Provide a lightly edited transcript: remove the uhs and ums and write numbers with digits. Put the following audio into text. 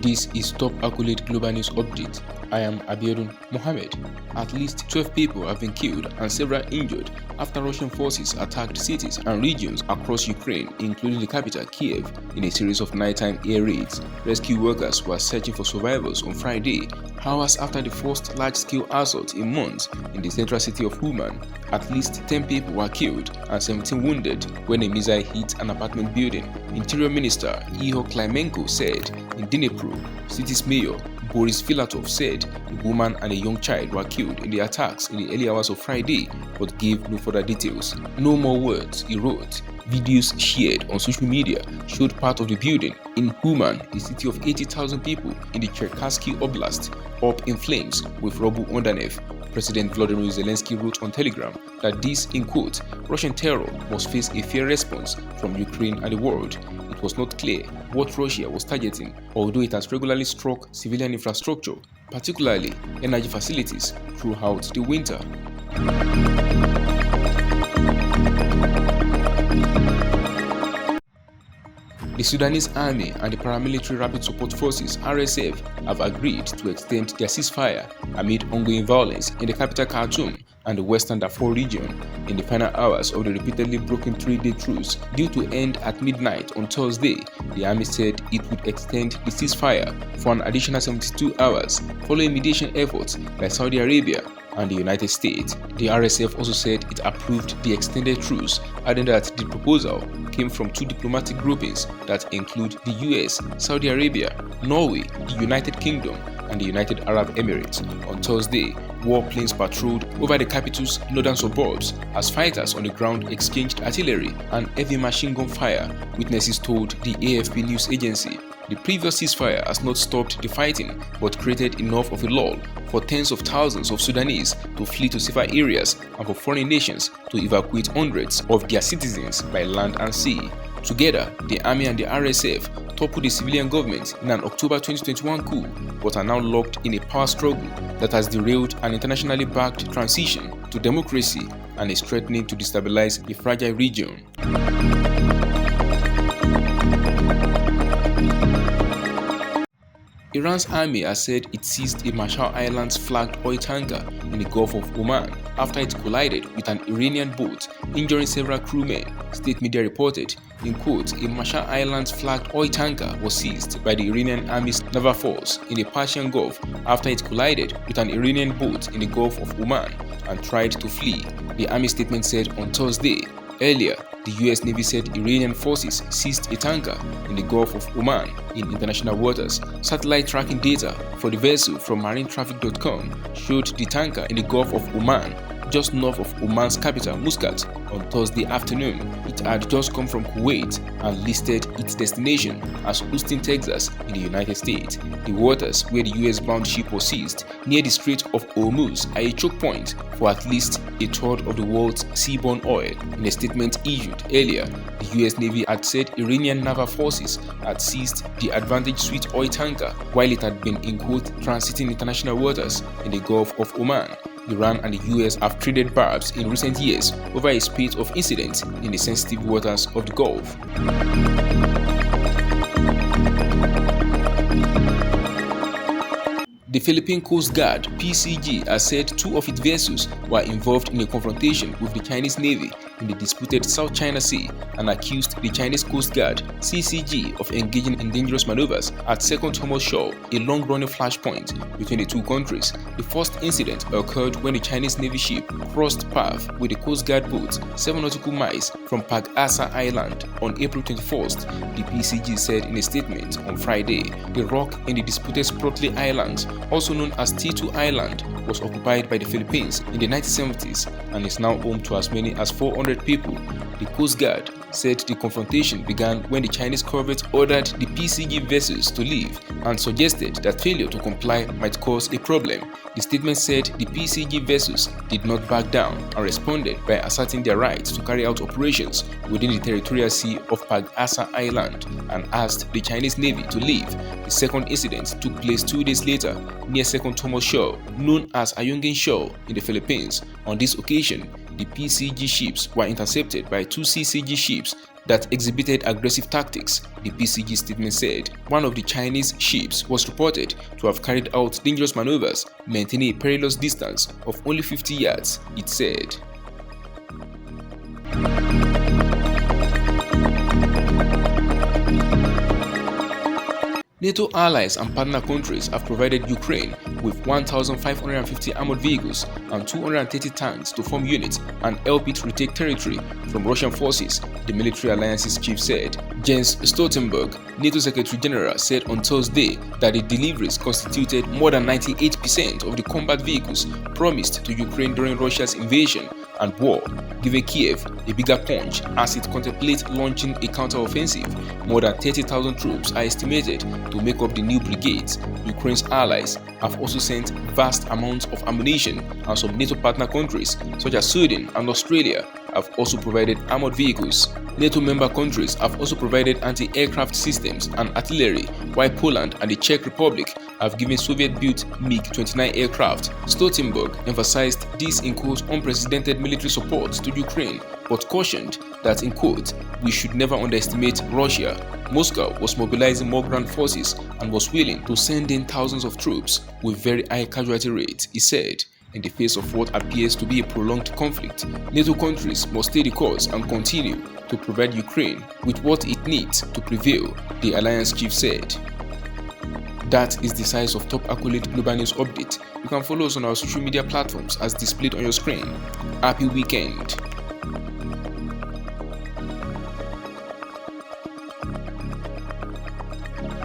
This is Top Accolade Global News Update. I am Abiodun Mohammed. At least 12 people have been killed and several injured after Russian forces attacked cities and regions across Ukraine, including the capital, Kiev, in a series of nighttime air raids. Rescue workers were searching for survivors on Friday, hours after the first large-scale assault in months in the central city of Uman. At least 10 people were killed and 17 wounded when a missile hit an apartment building. Interior Minister Ihor Klimenko said in Dnipro, city's mayor Boris Filatov said a woman and a young child were killed in the attacks in the early hours of Friday, but gave no further details. No more words, he wrote. Videos shared on social media showed part of the building in Uman, a city of 80,000 people in the Cherkasky Oblast, up in flames with rubble underneath. President Volodymyr Zelensky wrote on Telegram that this, in quote, Russian terror must face a fair response from Ukraine and the world. It was not clear what Russia was targeting, although it has regularly struck civilian infrastructure, particularly energy facilities, throughout the winter. The Sudanese Army and the Paramilitary Rapid Support Forces (RSF) have agreed to extend their ceasefire amid ongoing violence in the capital Khartoum and the western Darfur region in the final hours of the repeatedly broken 3-day truce due to end at midnight on Thursday. The army said it would extend the ceasefire for an additional 72 hours following mediation efforts by Saudi Arabia and the United States. The RSF also said it approved the extended truce, adding that the proposal came from two diplomatic groupings that include the US, Saudi Arabia, Norway, the United Kingdom, and the United Arab Emirates. On Thursday, warplanes patrolled over the capital's northern suburbs as fighters on the ground exchanged artillery and heavy machine gun fire, witnesses told the AFP news agency. The previous ceasefire has not stopped the fighting, but created enough of a lull for tens of thousands of Sudanese to flee to safer areas and for foreign nations to evacuate hundreds of their citizens by land and sea. Together, the army and the RSF toppled the civilian government in an October 2021 coup, but are now locked in a power struggle that has derailed an internationally backed transition to democracy and is threatening to destabilize the fragile region. Iran's army has said it seized a Marshall Islands flagged oil tanker in the Gulf of Oman after it collided with an Iranian boat, injuring several crewmen, state media reported. In quote, a Marshall Islands flagged oil tanker was seized by the Iranian Army's naval force in the Persian Gulf after it collided with an Iranian boat in the Gulf of Oman and tried to flee, the Army statement said on Thursday. Earlier, the US Navy said Iranian forces seized a tanker in the Gulf of Oman in international waters. Satellite tracking data for the vessel from marinetraffic.com showed the tanker in the Gulf of Oman, just north of Oman's capital, Muscat, on Thursday afternoon. It had just come from Kuwait and listed its destination as Houston, Texas, in the United States. The waters where the US-bound ship was seized, near the Strait of Hormuz, are a choke point for at least a third of the world's seaborne oil. In a statement issued earlier, the US Navy had said Iranian naval forces had seized the Advantage Sweet oil tanker while it had been in quote transiting international waters in the Gulf of Oman. Iran and the US have traded barbs in recent years over a spate of incidents in the sensitive waters of the Gulf. The Philippine Coast Guard (PCG) has said two of its vessels were involved in a confrontation with the Chinese Navy in the disputed South China Sea and accused the Chinese Coast Guard (CCG) of engaging in dangerous maneuvers at Second Thomas Shoal, a long-running flashpoint between the two countries. The first incident occurred when the Chinese Navy ship crossed path with the Coast Guard boat 7 nautical miles from Pag Asa Island on April 21st, the PCG said in a statement on Friday. The rock in the disputed Spratly Islands, also known as T2 Island, was occupied by the Philippines in the 1970s and is now home to as many as 400 people. The Coast Guard said the confrontation began when the Chinese corvette ordered the PCG vessels to leave and suggested that failure to comply might cause a problem. The statement said the PCG vessels did not back down and responded by asserting their right to carry out operations within the territorial sea of Pag Asa Island and asked the Chinese Navy to leave. The second incident took place 2 days later near Second Thomas Shoal, known as Ayungin Shoal in the Philippines. On this occasion, the PCG ships were intercepted by 2 CCG ships that exhibited aggressive tactics, the PCG statement said. One of the Chinese ships was reported to have carried out dangerous maneuvers, maintaining a perilous distance of only 50 yards, it said. NATO allies and partner countries have provided Ukraine with 1,550 armored vehicles and 230 tanks to form units and help it retake territory from Russian forces, the military alliance's chief said. Jens Stoltenberg, NATO Secretary General, said on Thursday that the deliveries constituted more than 98% of the combat vehicles promised to Ukraine during Russia's invasion and war, giving Kiev a bigger punch as it contemplates launching a counter-offensive. More than 30,000 troops are estimated to make up the new brigades. Ukraine's allies have also sent vast amounts of ammunition, and some NATO partner countries such as Sweden and Australia have also provided armored vehicles. NATO member countries have also provided anti-aircraft systems and artillery, while Poland and the Czech Republic have given Soviet-built MiG-29 aircraft. Stoltenberg emphasized this in quote unprecedented military support to Ukraine, but cautioned that in quote we should never underestimate Russia. Moscow was mobilizing more ground forces and was willing to send in thousands of troops with very high casualty rates, he said. In the face of what appears to be a prolonged conflict, NATO countries must stay the course and continue to provide Ukraine with what it needs to prevail, the alliance chief said. That is the size of top accolade global news update. You can follow us on our social media platforms as displayed on your screen. Happy weekend.